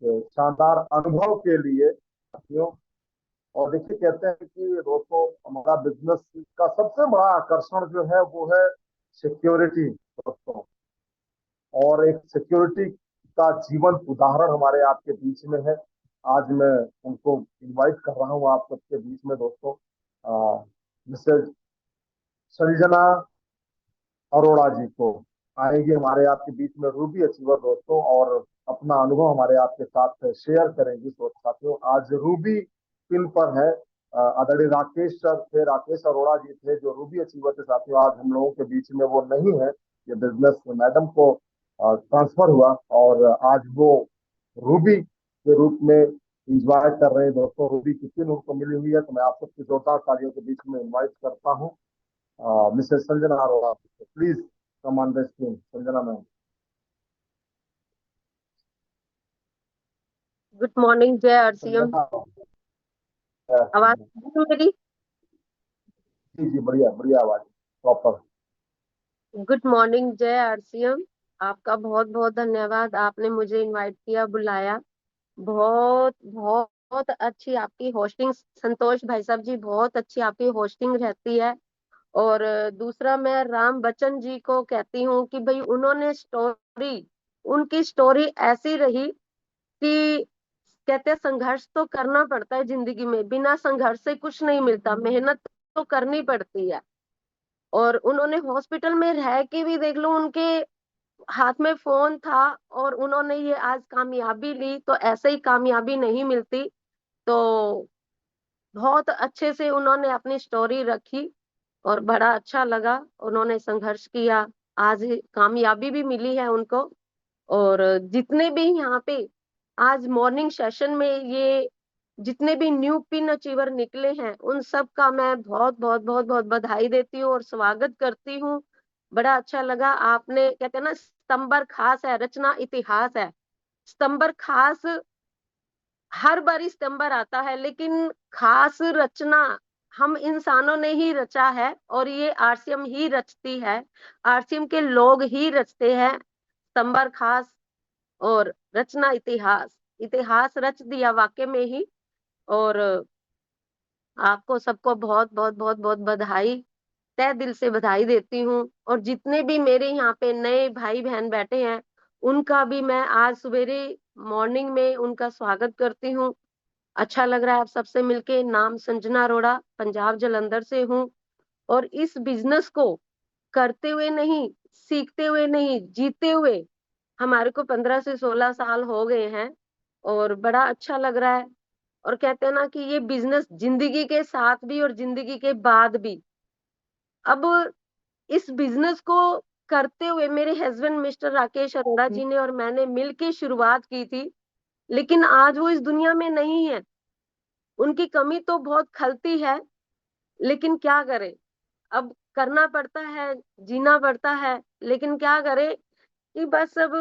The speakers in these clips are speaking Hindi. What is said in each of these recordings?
शानदार अनुभव के लिए साथियों। और देखिए, कहते हैं कि दोस्तों, हमारा बिजनेस का सबसे बड़ा आकर्षण जो है वो है सिक्योरिटी दोस्तों। और एक सिक्योरिटी का जीवंत उदाहरण हमारे आपके बीच में है। आज मैं उनको इनवाइट कर रहा हूँ आप सबके बीच में दोस्तों। मिसेज संजना अरोड़ा जी को आएंगे हमारे आपके बीच में रूबी अचीवर दोस्तों, और अपना अनुभव हमारे आपके साथ शेयर करेंगी। तो साथियों, आज रूबी पिन पर है। आदरणीय राकेश सर थे, राकेश अरोड़ा जी थे जो रूबी अचीवर थे साथियों। आज हम लोगों के बीच में वो नहीं है, ये बिजनेस मैडम को ट्रांसफर हुआ, और आज वो रूबी के रूप में इंजॉय कर रहे हैं दोस्तों। रूबी की पिन उनको मिली हुई है, तो मैं आप सबकी जोरदार तालियों के बीच में इन्वाइट करता हूँ Mrs Sanjana Arora. Please come on the screen, Sanjana ma'am. Good morning जय आरसीएम। संजना, आवाज आ रही है मेरी? जी जी, बढ़िया बढ़िया आवाज, प्रॉपर। गुड मॉर्निंग जय आरसीएम। आपका बहुत बहुत धन्यवाद, आपने मुझे इनवाइट किया, बुलाया। बहुत बहुत बहुत अच्छी आपकी होस्टिंग संतोष भाई साहब जी, बहुत अच्छी आपकी होस्टिंग रहती है। और दूसरा मैं राम बच्चन जी को कहती हूँ कि भाई उन्होंने स्टोरी, उनकी स्टोरी ऐसी रही कि कहते हैं संघर्ष तो करना पड़ता है जिंदगी में, बिना संघर्ष से कुछ नहीं मिलता, मेहनत तो करनी पड़ती है। और उन्होंने हॉस्पिटल में रह के भी देख लो, उनके हाथ में फोन था और उन्होंने ये आज कामयाबी ली, तो ऐसे ही कामयाबी नहीं मिलती। तो बहुत अच्छे से उन्होंने अपनी स्टोरी रखी और बड़ा अच्छा लगा, उन्होंने संघर्ष किया, आज कामयाबी भी मिली है उनको। और जितने भी यहाँ पे आज मॉर्निंग सेशन में ये जितने भी न्यू पिन अचीवर निकले हैं, उन सब का मैं बहुत बहुत बहुत बहुत बधाई देती हूँ और स्वागत करती हूँ। बड़ा अच्छा लगा। आपने कहते हैं ना, सितंबर खास है, रचना इतिहास है। सितंबर खास, हर बार सितंबर आता है, लेकिन खास रचना हम इंसानों ने ही रचा है और ये आरसीएम ही रचती है, आरसीएम के लोग ही रचते हैं सितंबर खास। और रचना इतिहास, इतिहास रच दिया वाकई में ही। और आपको सबको बहुत बहुत बहुत बहुत बधाई, तहे दिल से बधाई देती हूँ। और जितने भी मेरे यहाँ पे नए भाई बहन बैठे हैं, उनका भी मैं आज सवेरे मॉर्निंग में उनका स्वागत करती हूँ। अच्छा लग रहा है आप सबसे मिलके। नाम संजना अरोड़ा, पंजाब जलंधर से हूँ। और इस बिजनेस को करते हुए नहीं, सीखते हुए नहीं, जीते हुए हमारे को 15 से 16 साल हो गए हैं और बड़ा अच्छा लग रहा है। और कहते हैं ना कि ये बिजनेस जिंदगी के साथ भी और जिंदगी के बाद भी। अब इस बिजनेस को करते हुए मेरे हस्बैंड मिस्टर राकेश अरोड़ा जी ने और मैंने मिलके शुरुआत की थी, लेकिन आज वो इस दुनिया में नहीं है। उनकी कमी तो बहुत खलती है, लेकिन क्या करें, अब करना पड़ता है, जीना पड़ता है। लेकिन क्या करें कि बस अब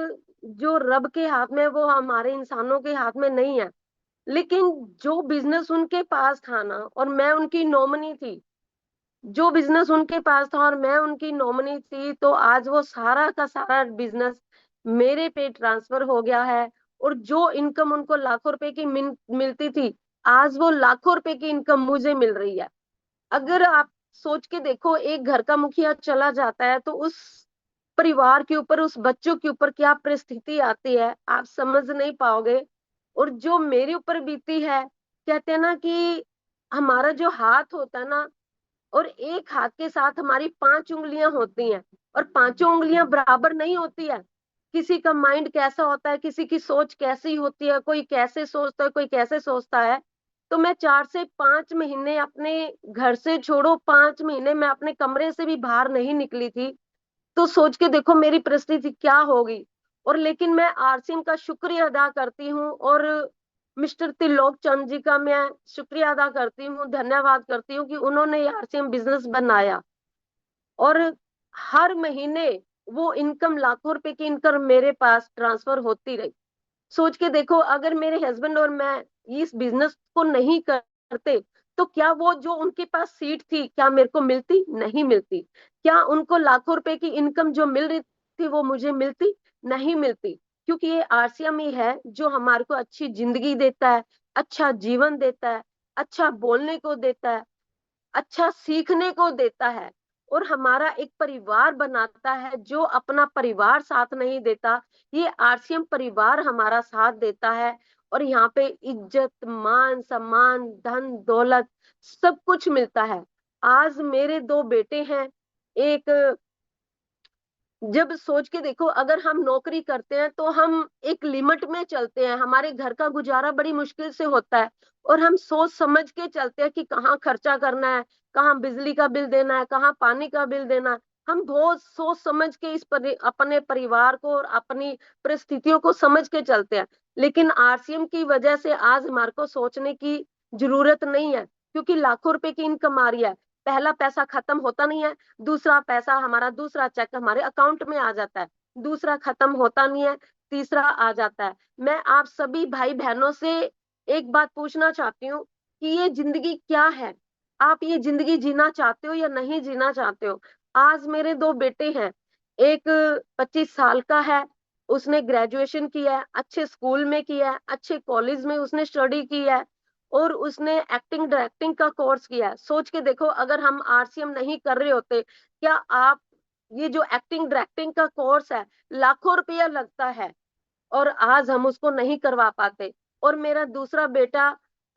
जो रब के हाथ में है, वो हमारे इंसानों के हाथ में नहीं है। लेकिन जो बिजनेस उनके पास था ना, और मैं उनकी नॉमिनी थी, जो बिजनेस उनके पास था और मैं उनकी नॉमिनी थी, तो आज वो सारा का सारा बिजनेस मेरे पे ट्रांसफर हो गया है। और जो इनकम उनको लाखों रुपए की मिलती थी, आज वो लाखों रुपए की इनकम मुझे मिल रही है। अगर आप सोच के देखो, एक घर का मुखिया चला जाता है तो उस परिवार के ऊपर, उस बच्चों के ऊपर क्या परिस्थिति आती है, आप समझ नहीं पाओगे। और जो मेरे ऊपर बीती है, कहते हैं ना कि हमारा जो हाथ होता है ना, और एक हाथ के साथ हमारी 5 उंगलियां होती हैं, और पांचों उंगलियां बराबर नहीं होती है। किसी का माइंड कैसा होता है, किसी की सोच कैसी होती है, कोई कैसे सोचता है, कोई कैसे सोचता है। तो मैं 4 से 5 महीने अपने घर से छोड़ो, 5 महीने मैं अपने कमरे से भी बाहर नहीं निकली थी। तो सोच के देखो मेरी परिस्थिति क्या होगी। और लेकिन मैं आरसीएम का शुक्रिया अदा करती हूँ, और मिस्टर त्रिलोक चंद जी का मैं शुक्रिया अदा करती हूँ, धन्यवाद करती हूँ कि उन्होंने ये आरसीएम बिजनेस बनाया। और हर महीने वो इनकम, लाखों रुपए की इनकम मेरे पास ट्रांसफर होती रही। सोच के देखो, अगर मेरे हस्बैंड और मैं इस बिजनेस को नहीं करते, तो क्या वो जो उनके पास सीट थी, क्या मेरे को मिलती? नहीं मिलती। क्या उनको लाखों रुपए की इनकम जो मिल रही थी वो मुझे मिलती? नहीं मिलती। क्योंकि ये आरसीएम ही है जो हमारे को अच्छी जिंदगी देता है, अच्छा जीवन देता है, अच्छा बोलने को देता है, अच्छा सीखने को देता है, और हमारा एक परिवार बनाता है। जो अपना परिवार साथ नहीं देता, ये आरसीएम परिवार हमारा साथ देता है। और यहाँ पे इज्जत, मान सम्मान, धन दौलत सब कुछ मिलता है। आज मेरे दो बेटे हैं। एक, जब सोच के देखो, अगर हम नौकरी करते हैं तो हम एक लिमिट में चलते हैं, हमारे घर का गुजारा बड़ी मुश्किल से होता है, और हम सोच समझ के चलते हैं कि कहाँ खर्चा करना है, कहाँ बिजली का बिल देना है, कहाँ पानी का बिल देना है। हम बहुत सोच समझ के अपने परिवार को और अपनी परिस्थितियों को समझ के चलते हैं। लेकिन आरसीएम की वजह से आज हमारे को सोचने की जरूरत नहीं है, क्योंकि लाखों रुपए की इनकम आ रही है। पहला पैसा खत्म होता नहीं है, दूसरा पैसा, हमारा दूसरा चेक हमारे अकाउंट में आ जाता है, दूसरा खत्म होता नहीं है, तीसरा आ जाता है। मैं आप सभी भाई बहनों से एक बात पूछना चाहती हूँ कि ये जिंदगी क्या है? आप ये जिंदगी जीना चाहते हो या नहीं जीना चाहते हो? आज मेरे दो बेटे हैं। एक 25 साल का है, उसने ग्रेजुएशन किया है, अच्छे स्कूल में किया है, अच्छे कॉलेज में उसने स्टडी की है, और उसने एक्टिंग डायरेक्टिंग का कोर्स किया है। सोच के देखो, अगर हम आरसीएम नहीं कर रहे होते, क्या आप, ये जो एक्टिंग डायरेक्टिंग का कोर्स है, लाखों रुपया लगता है, और आज हम उसको नहीं करवा पाते। और मेरा दूसरा बेटा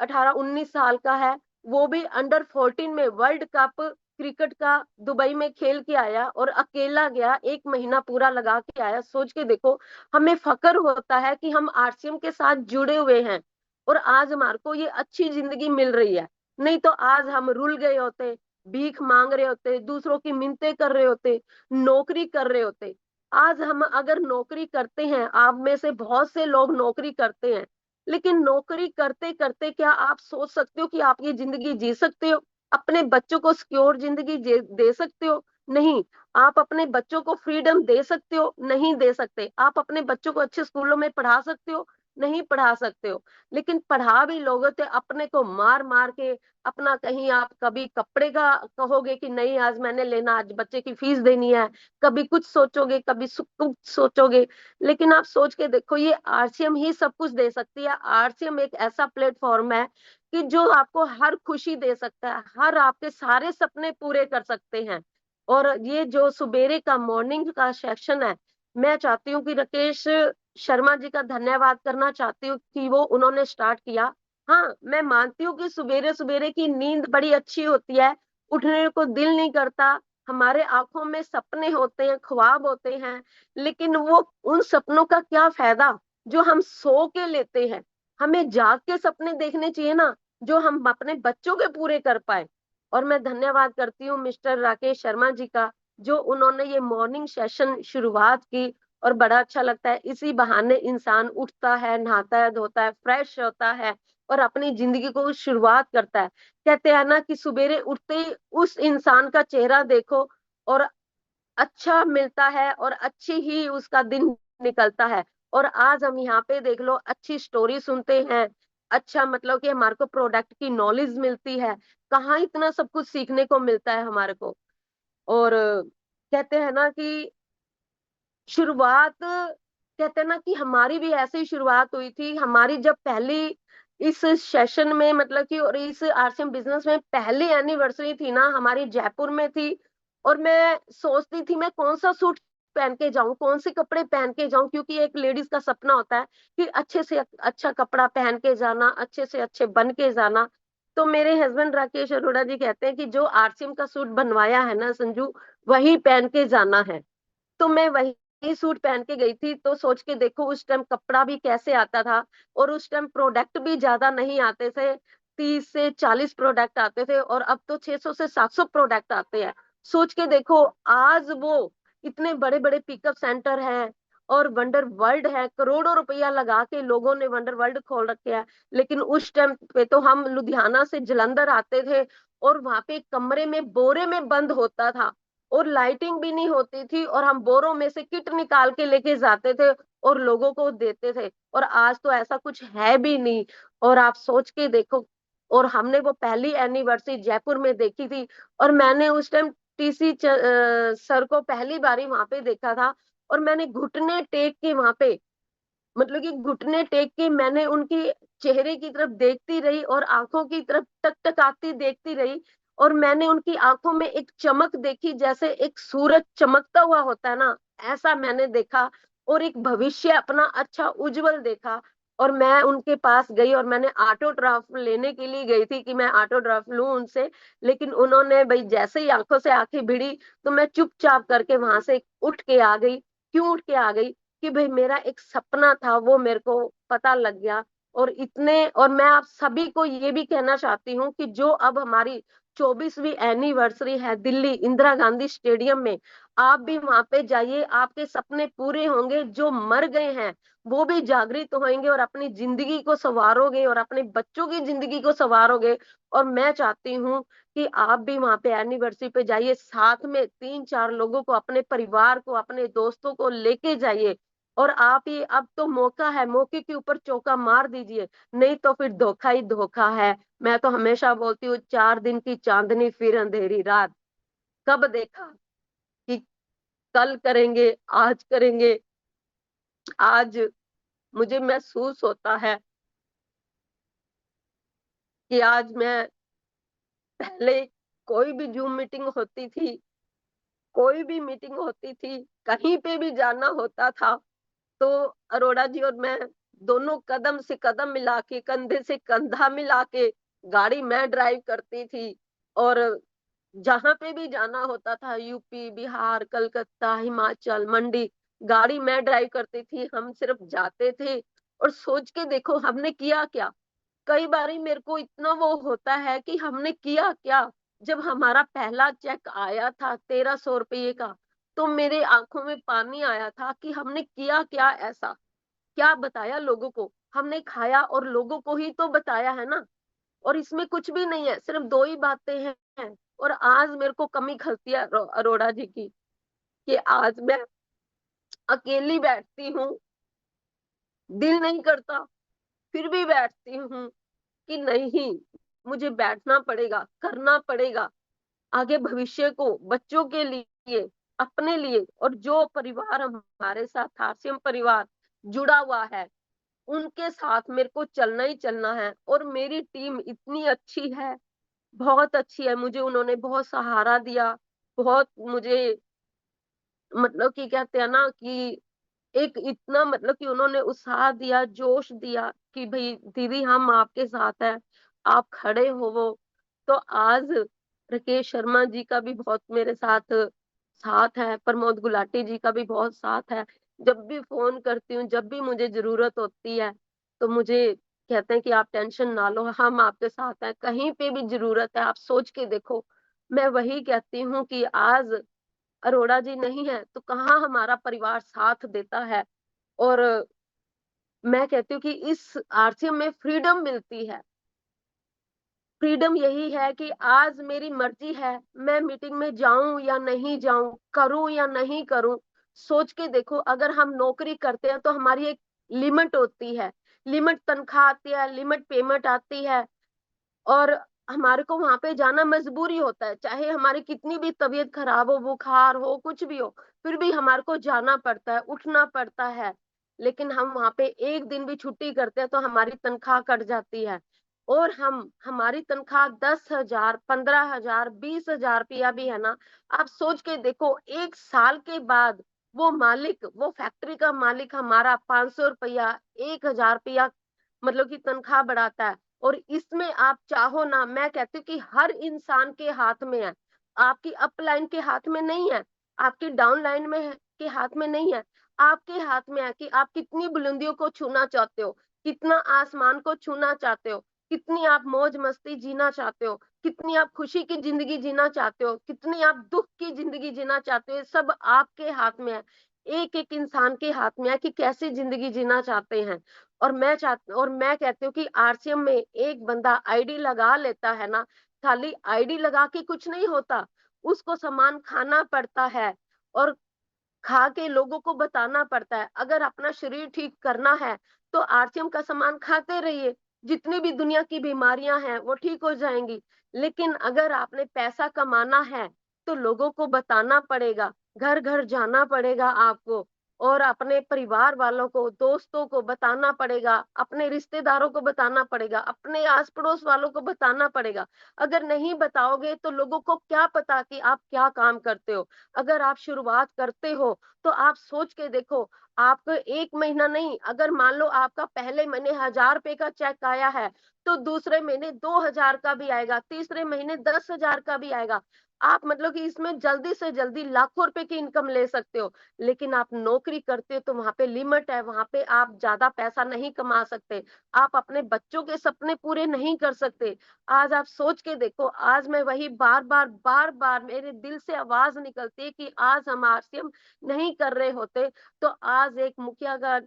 18-19 साल का है, वो भी अंडर 14 में वर्ल्ड कप क्रिकेट का दुबई में खेल के आया, और अकेला गया, 1 महीना पूरा लगा के आया। सोच के देखो, हमें फक्र होता है कि हम आरसीएम के साथ जुड़े हुए हैं, और आज हमारे को ये अच्छी जिंदगी मिल रही है। नहीं तो आज हम रुल गए होते, भीख मांग रहे होते, दूसरों की मिन्नतें कर रहे होते, नौकरी कर रहे होते। आज हम अगर नौकरी करते हैं, आप में से बहुत से लोग नौकरी करते हैं, लेकिन नौकरी करते करते क्या आप सोच सकते हो कि आप ये जिंदगी जी सकते हो? अपने बच्चों को सिक्योर जिंदगी दे सकते हो? नहीं। आप अपने बच्चों को फ्रीडम दे सकते हो? नहीं दे सकते। आप अपने बच्चों को अच्छे स्कूलों में पढ़ा सकते हो? नहीं पढ़ा सकते हो। लेकिन पढ़ा भी लोगे तो अपने को मार मार के, अपना कहीं आप कभी कपड़े का कहोगे कि नहीं आज मैंने लेना, आज बच्चे की फीस देनी है, कभी कुछ सोचोगे, कभी कुछ सोचोगे। लेकिन आप सोच के देखो, ये आरसीएम ही सब कुछ दे सकती है। आरसीएम एक ऐसा प्लेटफॉर्म है कि जो आपको हर खुशी दे सकता है, हर आपके सारे सपने पूरे कर सकते हैं। और ये जो सुबेरे का मॉर्निंग का सेक्शन है, मैं चाहती हूँ कि राकेश शर्मा जी का धन्यवाद करना चाहती हूँ कि वो उन्होंने स्टार्ट किया। हाँ, मैं मानती हूँ कि सुबेरे सुबेरे की नींद बड़ी अच्छी होती है, उठने को दिल नहीं करता, हमारे आंखों में सपने होते हैं, ख्वाब होते हैं, लेकिन वो उन सपनों का क्या फायदा जो हम सो के लेते हैं? हमें जाग के सपने देखने चाहिए ना, जो हम अपने बच्चों के पूरे कर पाए। और मैं धन्यवाद करती हूँ मिस्टर राकेश शर्मा जी का, जो उन्होंने ये मॉर्निंग सेशन शुरुआत की। और बड़ा अच्छा लगता है, इसी बहाने इंसान उठता है, नहाता है, धोता है, फ्रेश होता है, और अपनी जिंदगी को शुरुआत करता है। कहते हैं ना कि सवेरे उठते ही उस इंसान का चेहरा देखो, और अच्छा मिलता है, और अच्छी ही उसका दिन निकलता है। और आज हम यहाँ पे देख लो, अच्छी स्टोरी सुनते हैं, अच्छा मतलब कि हमारे को प्रोडक्ट की नॉलेज मिलती है। कहाँ इतना सब कुछ सीखने को मिलता है हमारे को। और कहते हैं ना कि शुरुआत, कहते हैं ना कि हमारी भी ऐसे ही शुरुआत हुई थी। हमारी जब पहली इस सेशन में, मतलब कि, और इस आरसीएम बिजनेस में पहली एनिवर्सरी थी ना, हमारी जयपुर में थी। और मैं सोचती थी मैं कौन सा सूट पहन के जाऊं, कौन से कपड़े पहन के जाऊं, क्योंकि एक लेडीज का सपना होता है कि अच्छे से अच्छा कपड़ा पहन के जाना, अच्छे से अच्छे बन के जाना। तो मेरे हस्बैंड राकेश अरोड़ा जी कहते हैं कि जो आरसीएम का सूट बनवाया है ना संजू, वही पहन के जाना है। तो मैं वही सूट पहन के गई थी। तो सोच के देखो, उस टाइम कपड़ा भी कैसे आता था, और उस टाइम प्रोडक्ट भी ज्यादा नहीं आते थे, 30 से 40 प्रोडक्ट आते थे, और अब तो 600 से 700 प्रोडक्ट आते हैं। सोच के देखो, आज वो इतने बड़े बड़े पिकअप सेंटर हैं, और वंडर वर्ल्ड है, करोड़ों रुपया लगा के लोगों ने वंडर वर्ल्ड खोल रखे है। लेकिन उस टाइम पे तो हम लुधियाना से जलंधर आते थे, और वहां पे कमरे में बोरे में बंद होता था, और लाइटिंग भी नहीं होती थी, और हम बोरों में से किट निकाल के लेके जाते थे और लोगों को देते थे। और आज तो ऐसा कुछ है भी नहीं। और आप सोच के देखो, और हमने वो पहली एनिवर्सरी जयपुर में देखी थी, और मैंने उस टाइम टीसी सर को पहली बारी वहां पे देखा था, और मैंने घुटने टेक के वहां पे मतलब कि घुटने टेक के मैंने उनके चेहरे की तरफ देखती रही और आंखों की तरफ टकटकाती देखती रही। और मैंने उनकी आंखों में एक चमक देखी, जैसे एक सूरज चमकता हुआ होता है ना, ऐसा मैंने देखा। और एक भविष्य अपना अच्छा उज्जवल देखा। और मैं उनके पास गई और मैंने ऑटोग्राफ लेने के लिए गई थी कि मैं ऑटोग्राफ लूं उनसे। लेकिन उन्होंने भाई जैसे ही आंखों से आंखें भिड़ी, तो मैं चुपचाप करके वहां से उठ के आ गई। क्यों उठ के आ गई? कि भाई मेरा एक सपना था, वो मेरे को पता लग गया। और मैं आप सभी को ये भी कहना चाहती हूँ कि जो अब हमारी 24वीं एनिवर्सरी है दिल्ली इंदिरा गांधी स्टेडियम में, आप भी वहां पे जाइए, आपके सपने पूरे होंगे। जो मर गए हैं वो भी जागृत होंगे और अपनी जिंदगी को संवारोगे और अपने बच्चों की जिंदगी को संवारोगे। और मैं चाहती हूँ कि आप भी वहां पे एनिवर्सरी पे जाइए, साथ में 3-4 लोगों को, अपने परिवार को, अपने दोस्तों को लेके जाइए। और आप ही, अब तो मौका है, मौके के ऊपर चौका मार दीजिए, नहीं तो फिर धोखा ही धोखा है। मैं तो हमेशा बोलती हूँ, 4 दिन की चांदनी फिर अंधेरी रात। कब देखा कि कल करेंगे, आज करेंगे। आज मुझे महसूस होता है कि आज मैं, पहले कोई भी जूम मीटिंग होती थी, कोई भी मीटिंग होती थी, कहीं पे भी जाना होता था, तो अरोड़ा जी और मैं दोनों कदम से कदम मिला के, कंधे से कंधा मिला के गाड़ी मैं ड्राइव करती थी। और जहां पे भी जाना होता था, यूपी, बिहार, कलकत्ता, हिमाचल, मंडी, गाड़ी मैं ड्राइव करती थी। हम सिर्फ जाते थे। और सोच के देखो हमने किया क्या। कई बारी मेरे को इतना वो होता है कि हमने किया क्या। जब हमारा पहला चेक आया था 1300 रुपये का, तो मेरे आंखों में पानी आया था कि हमने किया क्या ऐसा, क्या बताया लोगों को। हमने खाया और लोगों को ही तो बताया है ना। और इसमें कुछ भी नहीं है, सिर्फ दो ही बातें हैं। और आज मेरे को कमी खलती है अरोड़ा जी की, कि आज मैं अकेली बैठती हूँ, दिल नहीं करता, फिर भी बैठती हूँ कि नहीं, मुझे बैठना पड़ेगा, करना पड़ेगा। आगे भविष्य को, बच्चों के लिए, अपने लिए। और जो परिवार हमारे साथ आरसीएम परिवार जुड़ा हुआ है, उनके साथ मेरे को चलना ही चलना है। और मेरी टीम इतनी अच्छी है, बहुत अच्छी है। मुझे उन्होंने बहुत सहारा दिया, बहुत मुझे, मतलब कि कहते हैं ना कि एक इतना, मतलब कि उन्होंने उत्साह दिया, जोश दिया कि भाई दीदी हम आपके साथ हैं, आप खड़े हो वो। तो आज राकेश शर्मा जी का भी बहुत मेरे साथ साथ है, प्रमोद गुलाटी जी का भी बहुत साथ है। जब भी फोन करती हूँ, जब भी मुझे जरूरत होती है, तो मुझे कहते हैं कि आप टेंशन ना लो, हम आपके साथ हैं, कहीं पे भी जरूरत है। आप सोच के देखो। मैं वही कहती हूँ कि आज अरोड़ा जी नहीं है तो कहाँ हमारा परिवार साथ देता है। और मैं कहती हूँ कि इस आरसीएम में फ्रीडम मिलती है। फ्रीडम यही है कि आज मेरी मर्जी है, मैं मीटिंग में जाऊं या नहीं जाऊं, करूं या नहीं करूं। सोच के देखो, अगर हम नौकरी करते हैं तो हमारी एक लिमिट होती है, लिमिट तनख्वाह आती है, लिमिट पेमेंट आती है। और हमारे को वहां पे जाना मजबूरी होता है, चाहे हमारी कितनी भी तबीयत खराब हो, बुखार हो, कुछ भी हो, फिर भी हमारे को जाना पड़ता है, उठना पड़ता है। लेकिन हम वहां पे एक दिन भी छुट्टी करते हैं तो हमारी तनख्वाह कट जाती है। और हम, हमारी तनख्वाह 10,000, 15,000, 20,000 रुपया भी है ना। आप सोच के देखो, 1 साल के बाद वो मालिक, वो फैक्ट्री का मालिक हमारा 500 रुपया, 1,000 रुपया, मतलब कि तनख्वाह बढ़ाता है। और इसमें आप चाहो ना, मैं कहती हूँ कि हर इंसान के हाथ में है। आपकी अप लाइन के हाथ में नहीं है, आपकी डाउन लाइन में है, के हाथ में नहीं है। आपके हाथ में है कि आप कितनी बुलंदियों को छूना चाहते हो, कितना आसमान को छूना चाहते हो, कितनी आप मौज मस्ती जीना चाहते हो, कितनी आप खुशी की जिंदगी जीना चाहते हो, कितनी आप दुख की जिंदगी जीना चाहते हो। ये सब आपके हाथ में है, एक एक इंसान के हाथ में है कि कैसी जिंदगी जीना चाहते हैं। और मैं कहती हूँ कि आरसीएम में एक बंदा आईडी लगा लेता है ना, खाली आईडी लगा के कुछ नहीं होता, उसको सामान खाना पड़ता है। और खा के लोगों को बताना पड़ता है। अगर अपना शरीर ठीक करना है तो आरसीएम का सामान खाते रहिए, जितनी भी दुनिया की बीमारियां हैं वो ठीक हो जाएंगी। लेकिन अगर आपने पैसा कमाना है तो लोगों को बताना पड़ेगा, घर घर जाना पड़ेगा आपको। और अपने परिवार वालों को, दोस्तों को बताना पड़ेगा, अपने रिश्तेदारों को बताना पड़ेगा, अपने आस पड़ोस वालों को बताना पड़ेगा। अगर नहीं बताओगे तो लोगों को क्या पता कि आप क्या काम करते हो। अगर आप शुरुआत करते हो तो आप सोच के देखो, आपको 1 महीना नहीं, अगर मान लो आपका पहले महीने 1000 रुपए का चेक आया है, तो दूसरे महीने 2000 का भी आएगा, तीसरे महीने 10,000 का भी आएगा। आप मतलब कि इसमें जल्दी से जल्दी लाखों रुपए की इनकम ले सकते हो। लेकिन आप नौकरी करते हो तो वहां पे लिमिट है, वहां पे आप ज्यादा पैसा नहीं कमा सकते, आप अपने बच्चों के सपने पूरे नहीं कर सकते। आज आप सोच के देखो, आज मैं वही बार बार मेरे दिल से आवाज निकलती है कि आज हम आरसीएम नहीं कर रहे होते तो आज एक मुखिया का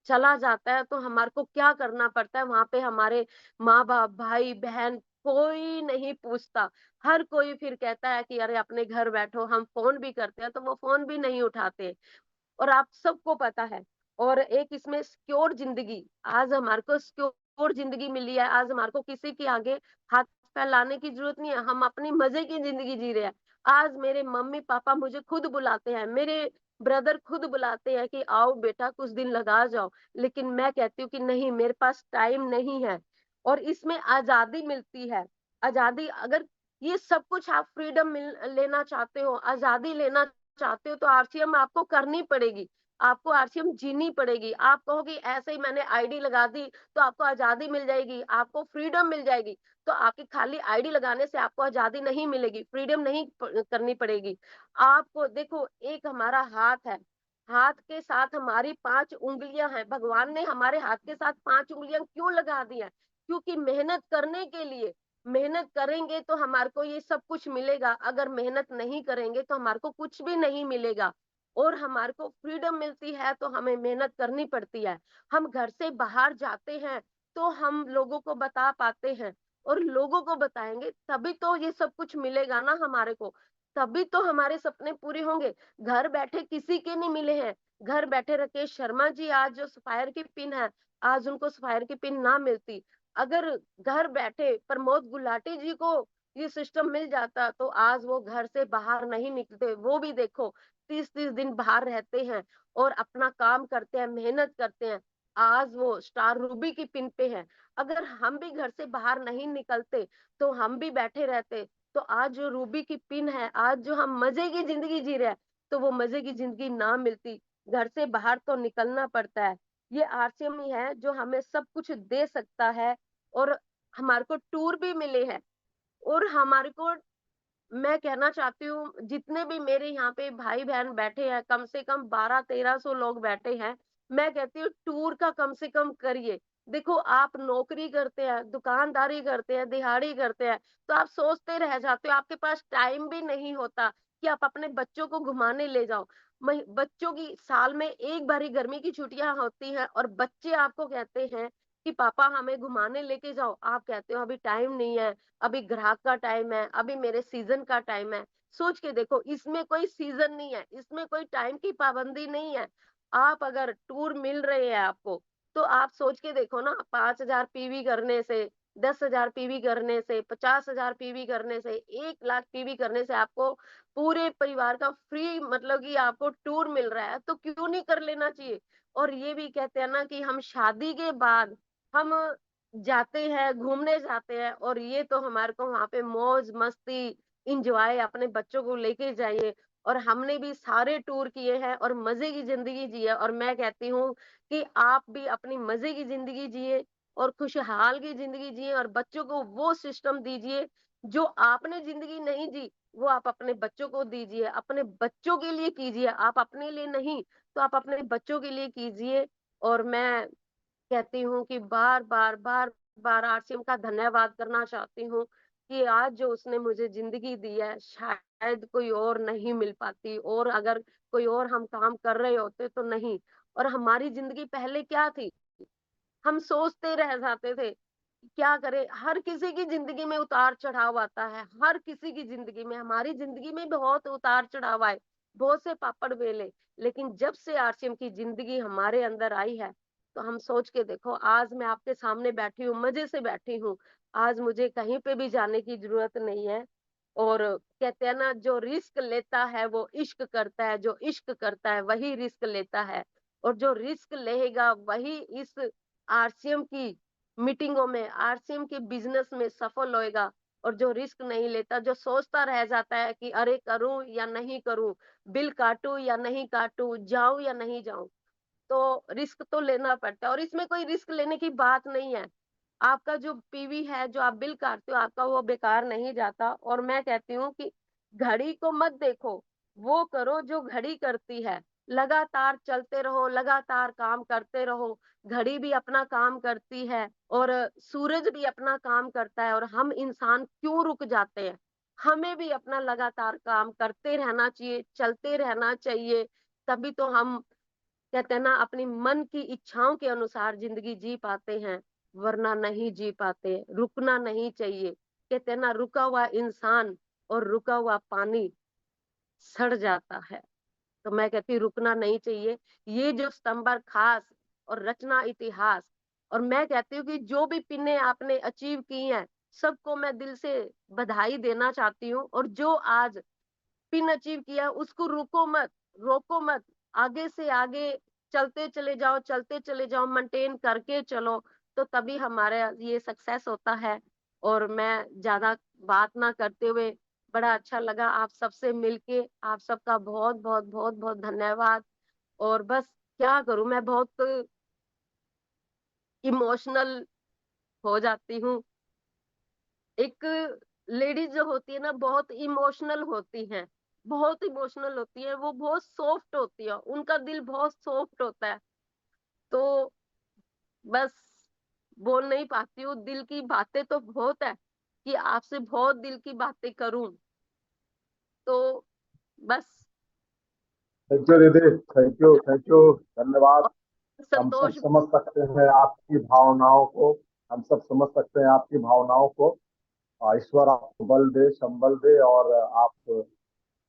चला जाता है तो हमारे को क्या करना पड़ता है, वहां पे हमारे माँ बाप, भाई बहन, कोई नहीं पूछता। हर कोई फिर कहता है कि अरे अपने घर बैठो, हम फोन भी करते हैं तो वो फोन भी नहीं उठाते। और आप सबको पता है, और एक इसमें सिक्योर जिंदगी, आज हमारे को सिक्योर जिंदगी मिली है। आज हमारे को किसी के आगे हाथ फैलाने की जरूरत नहीं है, हम अपनी मजे की जिंदगी जी रहे हैं। आज मेरे मम्मी पापा मुझे खुद बुलाते हैं, मेरे ब्रदर खुद बुलाते हैं कि आओ बेटा कुछ दिन लगा जाओ, लेकिन मैं कहती हूँ कि नहीं, मेरे पास टाइम नहीं है। और इसमें आजादी मिलती है, आजादी, अगर ये सब कुछ आप फ्रीडम मिल लेना चाहते हो, आजादी लेना चाहते हो तो आरसीएम आपको करनी पड़ेगी, आपको आरसीएम जीनी पड़ेगी। आप कहोगे ऐसे ही मैंने आईडी लगा दी तो आपको आजादी मिल जाएगी, आपको फ्रीडम मिल जाएगी, तो आपकी खाली आईडी लगाने से आपको आजादी नहीं मिलेगी, फ्रीडम नहीं करनी पड़ेगी। आपको देखो, एक हमारा हाथ है, हाथ के साथ हमारी 5 उंगलियां हैं, भगवान ने हमारे हाथ के साथ 5 उंगलियां क्यों लगा दी है? क्योंकि मेहनत करने के लिए, मेहनत करेंगे तो हमारे को ये सब कुछ मिलेगा, अगर मेहनत नहीं करेंगे तो हमारे को कुछ भी नहीं मिलेगा। और हमारे को फ्रीडम मिलती है तो हमें मेहनत करनी पड़ती है। हम घर से बाहर जाते हैं तो हम लोगों को बता पाते हैं, और लोगों को बताएंगे तभी तो ये सब कुछ मिलेगा ना हमारे को, तभी तो हमारे सपने पूरे होंगे। घर बैठे किसी के नहीं मिले हैं। घर बैठे राकेश शर्मा जी आज जो सफायर की पिन है, आज उनको सफायर की पिन ना मिलती, अगर घर बैठे प्रमोद गुलाटी जी को ये सिस्टम मिल जाता तो आज वो घर से बाहर नहीं निकलते। वो भी देखो 30-30 दिन बाहर रहते हैं और अपना काम करते हैं, मेहनत करते हैं। आज वो स्टार रूबी की पिन पे है। अगर हम भी घर से बाहर नहीं निकलते तो हम भी बैठे रहते, तो आज जो रूबी की पिन है, आज जो हम मजे की जिंदगी जी रहे हैं, तो वो मजे की जिंदगी ना मिलती। घर से बाहर तो निकलना पड़ता है। ये आरसीएम ही है जो हमें सब कुछ दे सकता है। और हमारे को टूर भी मिले हैं, और हमारे को, मैं कहना चाहती हूँ जितने भी मेरे यहाँ पे भाई बहन बैठे हैं, कम से कम 1200-1300 लोग बैठे हैं, मैं कहती हूँ टूर का कम से कम करिए। देखो, आप नौकरी करते हैं, दुकानदारी करते हैं, दिहाड़ी करते हैं, तो आप सोचते रह जाते हो, आपके पास टाइम भी नहीं होता कि आप अपने बच्चों को घुमाने ले जाओ। बच्चों की साल में एक बारी गर्मी की छुट्टियां होती हैं और बच्चे आपको कहते हैं कि पापा हमें घुमाने लेके जाओ, आप कहते हो अभी टाइम नहीं है, अभी ग्राहक का टाइम है, अभी मेरे सीजन का टाइम है। सोच के देखो, इसमें कोई सीजन नहीं है, इसमें कोई टाइम की पाबंदी नहीं है। आप अगर टूर मिल रहे हैं आपको, तो आप सोच के देखो ना, 5,000 पीवी करने से, 10,000 पीवी करने से, 50,000 पीवी करने से, 1 लाख पीवी करने से आपको पूरे परिवार का फ्री, मतलब कि आपको टूर मिल रहा है, तो क्यों नहीं कर लेना चाहिए। और ये भी कहते हैं ना कि हम शादी के बाद हम जाते हैं, घूमने जाते हैं, और ये तो हमारे को वहां पे मौज मस्ती इंजॉय अपने बच्चों को लेके जाइए। और हमने भी सारे टूर किए हैं और मजे की जिंदगी जी है, और मैं कहती हूँ कि आप भी अपनी मजे की जिंदगी जिए और खुशहाल की जिंदगी जिए, और बच्चों को वो सिस्टम दीजिए जो आपने जिंदगी नहीं जी, वो आप अपने बच्चों को दीजिए, अपने बच्चों के लिए कीजिए, आप अपने लिए नहीं तो आप अपने बच्चों के लिए कीजिए। और मैं कहती हूँ कि बार बार आरसीएम का धन्यवाद करना चाहती हूँ कि आज जो उसने मुझे जिंदगी दी है, शायद कोई और नहीं मिल पाती, और अगर कोई और हम काम कर रहे होते तो नहीं। और हमारी जिंदगी पहले क्या थी, हम सोचते रह जाते थे क्या करें। हर किसी की जिंदगी में उतार चढ़ाव आता है, हर किसी की जिंदगी में, हमारी जिंदगी में बहुत उतार चढ़ाव आए, बहुत से पापड़ बेले। लेकिन जब से आरसीएम की जिंदगी हमारे अंदर आई है, तो हम सोच के देखो, आज मैं आपके सामने बैठी हूँ, मजे से बैठी हूँ। आज मुझे कहीं पे भी जाने की जरूरत नहीं है। और कहते हैं ना, जो रिस्क लेता है वो इश्क करता है, जो इश्क करता है वही रिस्क लेता है, और जो रिस्क लेगा वही इस आरसीएम की मीटिंगों में, आरसीएम के बिजनेस में सफल होएगा। और जो रिस्क नहीं लेता, जो सोचता रह जाता है कि अरे करूं या नहीं करूं, बिल काटूं या नहीं काटूं, जाऊं या नहीं जाऊं, तो रिस्क तो लेना पड़ता है। और इसमें कोई रिस्क लेने की बात नहीं है। आपका जो पीवी है, जो आप बिल काटते हो, आपका वो बेकार नहीं जाता। और मैं कहती हूँ कि घड़ी को मत देखो, वो करो जो घड़ी करती है। लगातार चलते रहो, लगातार काम करते रहो। घड़ी भी अपना काम करती है और सूरज भी अपना काम करता है, और हम इंसान क्यों रुक जाते हैं? हमें भी अपना लगातार काम करते रहना चाहिए, चलते रहना चाहिए। तभी तो हम, कहते हैं ना, अपनी मन की इच्छाओं के अनुसार जिंदगी जी पाते हैं, वरना नहीं जी पाते। रुकना नहीं चाहिए। कहते हैं ना, रुका हुआ इंसान और रुका हुआ पानी सड़ जाता है। तो मैं कहती हूँ रुकना नहीं चाहिए। ये जो स्तंभर खास और रचना इतिहास, और मैं कहती हूँ कि जो भी पिने आपने अचीव की हैं, सबको मैं दिल से बधाई देना चाहती हूँ। और जो आज पिन अचीव किया उसको रुको मत, रोको मत, आगे से आगे चलते चले जाओ, चलते चले जाओ, मेंटेन करके चलो, तो तभी हमारा ये सक्सेस होता है। और मैं ज्यादा बात ना करते हुए, बड़ा अच्छा लगा आप सबसे मिलके। आप सबका बहुत बहुत बहुत बहुत धन्यवाद। और बस क्या करूं, मैं बहुत इमोशनल हो जाती हूँ। एक लेडीज जो होती है ना, बहुत इमोशनल होती हैं, बहुत इमोशनल होती है, वो बहुत सॉफ्ट होती है, उनका दिल बहुत सॉफ्ट होता है। तो बस बोल नहीं पाती हूँ, दिल की बातें तो बहुत है कि आपसे बहुत दिल की बातें करूं। तो बस। थैंक यू दीदी, थैंक यू, थैंक यू, धन्यवाद। और हम सब संतोष। समझ सकते हैं आपकी भावनाओं को, हम सब समझ सकते हैं आपकी भावनाओं को। ईश्वर आपको बल दे, संबल दे, और आप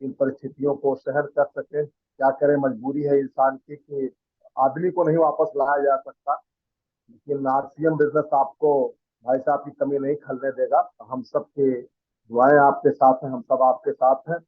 इन परिस्थितियों को सहन कर सके। क्या करें, मजबूरी है इंसान की कि आदमी को नहीं वापस लाया जा सकता। लेकिन आरसीएम बिजनेस आपको, भाई साहब, की कमी नहीं खलने देगा। हम सब की दुआएं आपके साथ हैं, हम सब आपके साथ हैं।